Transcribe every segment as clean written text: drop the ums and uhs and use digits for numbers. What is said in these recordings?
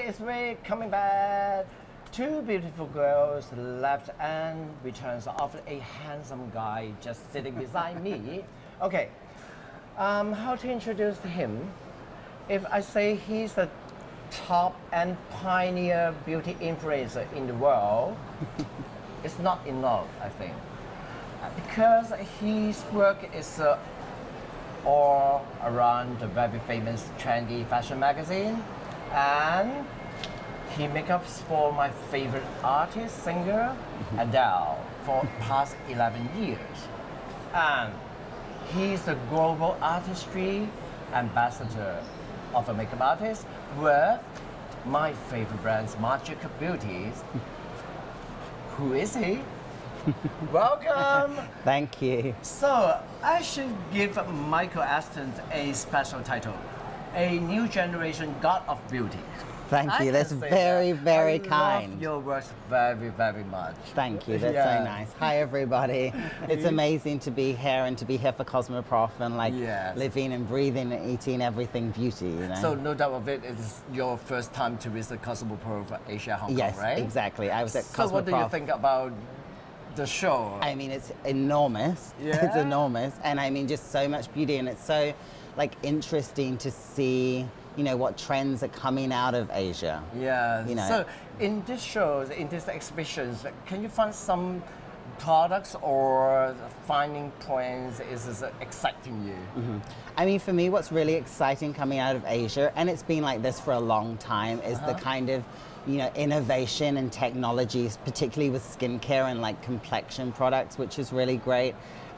it's Ray coming back. Two beautiful girls left and returns after a handsome guy just sitting beside me. Okay, how to introduce him? If I say he's the top and pioneer beauty influencer in the world, it's not enough, I think. Because his work is all around the very famous trendy fashion magazine, and he makeups for my favorite artist, singer, Adele, for past 11 years. And he's the global artistry ambassador of a makeup artist with my favorite brands, Magical Beauties. Who is he? Welcome. Thank you. So I should give Michael Ashton a special title, a new generation god of beauty. Thank you. That's very, very kind. I love your works very, very much. Thank you. That's so nice. Hi, everybody. It's amazing to be here and to be here for Cosmoprof and living and breathing and eating everything beauty. You know? So no doubt of it, it's your first time to visit Cosmoprof Asia, Hong Kong, right? Yes, exactly. I was at Cosmoprof. So what do you think about the show? I mean, it's enormous. Yeah. It's enormous, and I mean, just so much beauty, and it's so interesting to see, you know, what trends are coming out of Asia. Yeah. You know. So in these shows, in these exhibitions, can you find some products or finding points is exciting you? Mm-hmm. I mean, for me, what's really exciting coming out of Asia, and it's been like this for a long time, is the kind of, you know, innovation and technologies, particularly with skincare and like complexion products, which is really great.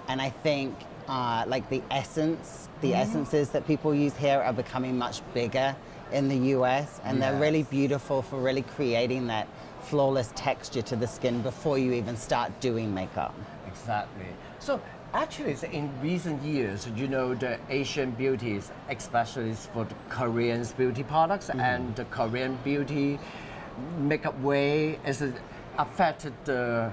And I think like the essences that people use here are becoming much bigger in the US, and they're really beautiful for really creating that flawless texture to the skin before you even start doing makeup. Exactly. So actually, in recent years, you know, the Asian beauties, especially for the Korean beauty products and the Korean beauty makeup way, is affected the,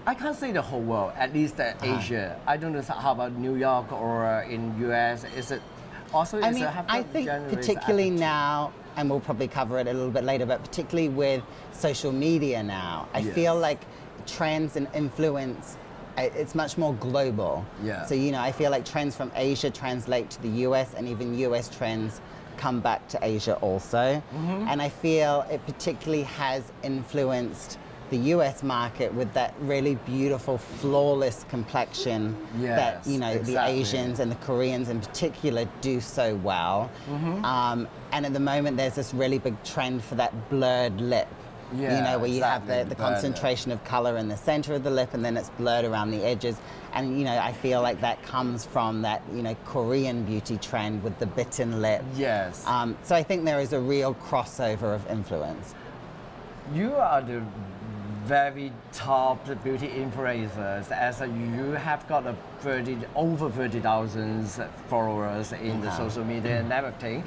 I can't say the whole world, at least Asia. I don't know how about New York or in US. Is it also? I mean, I think particularly now, and we'll probably cover it a little bit later, but particularly with social media now, I feel like trends and influence, it's much more global. Yeah. So, you know, I feel like trends from Asia translate to the US, and even US trends come back to Asia also. And I feel it particularly has influenced the US market with that really beautiful, flawless complexion that, you know, the Asians and the Koreans in particular do so well. And at the moment, there's this really big trend for that blurred lip. You know, where you have the concentration of color in the center of the lip, and then it's blurred around the edges. And, you know, I feel like that comes from that, you know, Korean beauty trend with the bitten lip. Yes. So I think there is a real crossover of influence. You are the very top beauty influencers, as you have got over 30,000 followers in the social media and everything.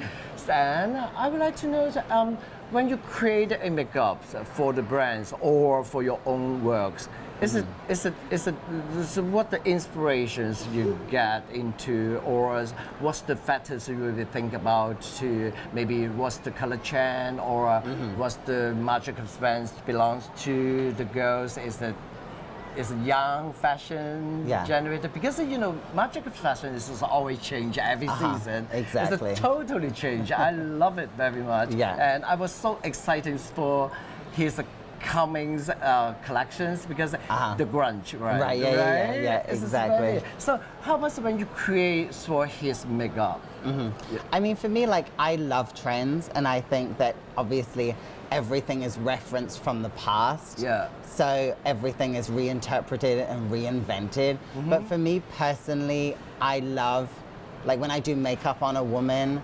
And I would like to know, when you create a makeup for the brands or for your own works, is it what the inspirations you get into, or what's the factors you really think about to maybe what's the color trend, or what's the magic of brands belongs to the girls? Is it young fashion generated? Because, you know, magic of fashion is always change every season. Exactly. It's totally change. I love it very much. And I was so excited for his coming collections because the grunge, right? Yeah, exactly. So how about when you create for his makeup? I mean, for me, like, I love trends, and I think that obviously everything is referenced from the past. So everything is reinterpreted and reinvented. But for me personally, I love, like, when I do makeup on a woman,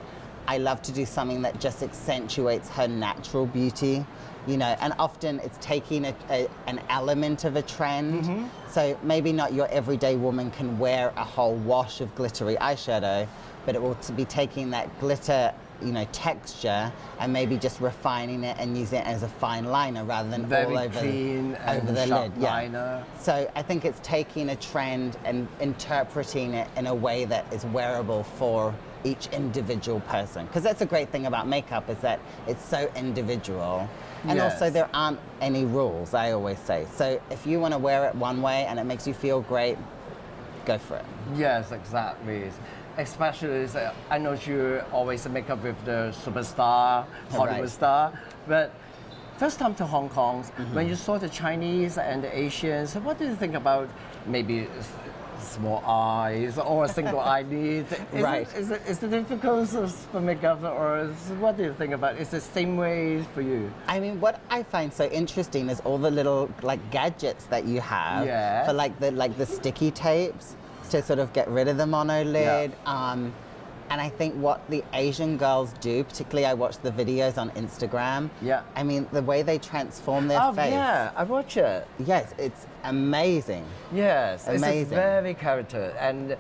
I love to do something that just accentuates her natural beauty. You know, and often it's taking an element of a trend. So maybe not your everyday woman can wear a whole wash of glittery eyeshadow, but it will be taking that glitter, you know, texture and maybe just refining it and using it as a fine liner rather than all over the lid. Liner. So I think it's taking a trend and interpreting it in a way that is wearable for each individual person. Because that's a great thing about makeup, is that it's so individual. And also there aren't any rules, I always say. So if you want to wear it one way and it makes you feel great, go for it. Yes, exactly. Especially, I know you always make up with the superstar, Hollywood star, but first time to Hong Kong, when you saw the Chinese and the Asians, what do you think about maybe small eyes or a single eyelid? Is it difficult for makeup, or what do you think about it? Is it the same way for you? I mean, what I find so interesting is all the little like gadgets that you have for like the sticky tapes to sort of get rid of the mono lid. And I think what the Asian girls do, particularly I watch the videos on Instagram. I mean, the way they transform their face. Oh yeah, I watch it. Yes, it's amazing. Yes, amazing. It's a very character, and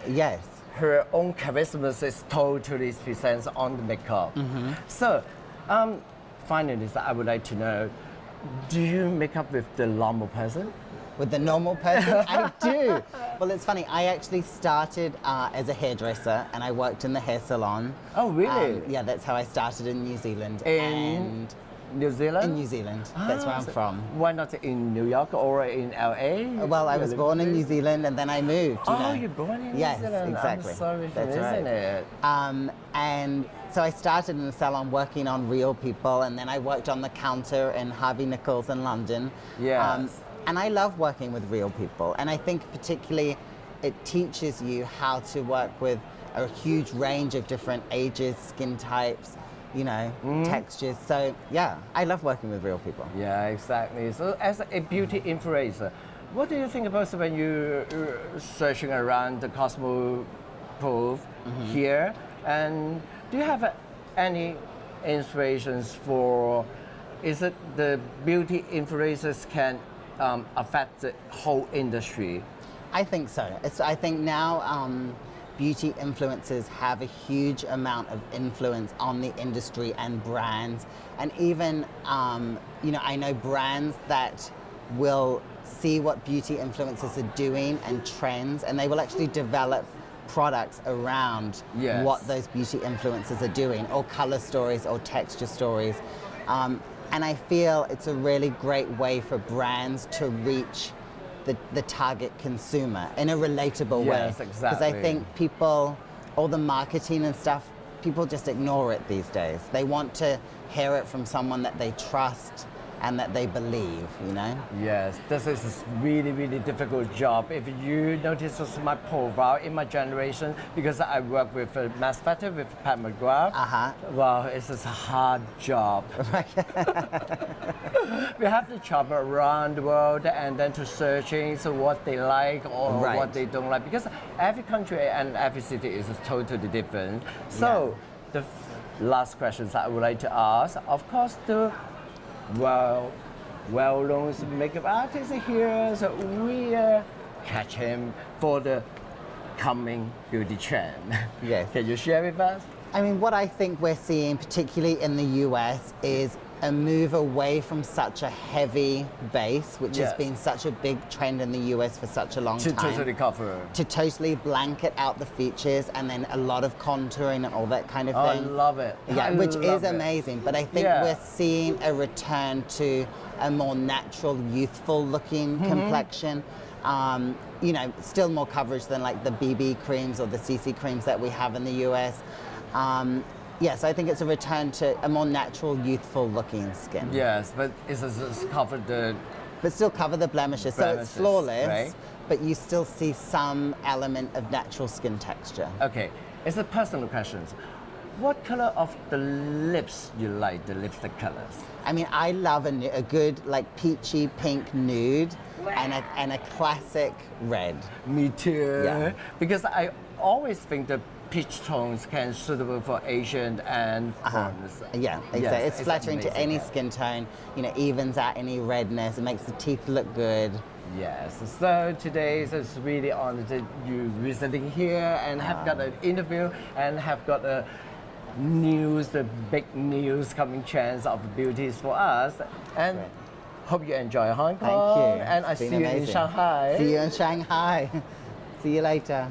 her own charisma is totally presents on the makeup. So, finally, I would like to know, do you make up with the normal person? With the normal person? I do. Well, it's funny. I actually started as a hairdresser, and I worked in the hair salon. Oh, really? Yeah, that's how I started in New Zealand. In New Zealand? In New Zealand. That's where I'm from. Why not in New York or in LA? Well, I was born in New Zealand, and then I moved. You know. You're born in New Zealand? Yes, exactly. I'm sorry for that's missing right. it. And so I started in the salon working on real people, and then I worked on the counter in Harvey Nichols in London. And I love working with real people. And I think particularly it teaches you how to work with a huge range of different ages, skin types, you know, textures. So yeah, I love working with real people. Yeah, exactly. So as a beauty influencer, what do you think about when you're searching around the Cosmoprof here? And do you have any inspirations for, is it the beauty influencers can affect the whole industry? I think so. I think now beauty influencers have a huge amount of influence on the industry and brands. And even, you know, I know brands that will see what beauty influencers are doing and trends, and they will actually develop products around what those beauty influencers are doing, or color stories or texture stories. And I feel it's a really great way for brands to reach the target consumer in a relatable way. Yes, exactly. Because I think people, all the marketing and stuff, people just ignore it these days. They want to hear it from someone that they trust and that they believe, you know? Yes, this is a really, really difficult job. If you notice my profile in my generation, because I work with a mass factor with Pat McGrath, well, it's just a hard job. We have to travel around the world and then to searching so what they like or what they don't like, because every country and every city is totally different. So the last questions I would like to ask, of course, the well-known makeup artist here, so we catch him for the coming beauty trend. Yes. Can you share with us? I mean, what I think we're seeing, particularly in the US, is a move away from such a heavy base, which has been such a big trend in the US for such a long time. To totally cover. To totally blanket out the features, and then a lot of contouring and all that kind of thing. I love it. Yeah, which is amazing. But I think we're seeing a return to a more natural, youthful looking complexion. You know, still more coverage than like the BB creams or the CC creams that we have in the US. Yes, I think it's a return to a more natural, youthful looking skin. Yes, but it's covered the... But still cover the blemishes. So it's flawless, but you still see some element of natural skin texture. Okay, it's a personal question. What color of the lips you like, the lipstick colors? I mean, I love a good like peachy pink nude and a classic red. Me too. Yeah. Because I always think the peach tones can suitable for Asian and foreigners. Yeah, exactly. Yes, it's flattering to any skin tone. You know, evens out any redness. It makes the teeth look good. Yes. So today is really honored that you visiting here and have got an interview and have got a news, the big news coming chance of beauties for us. And hope you enjoy Hong Kong. Thank you. And I see you in Shanghai. See you in Shanghai. See you later.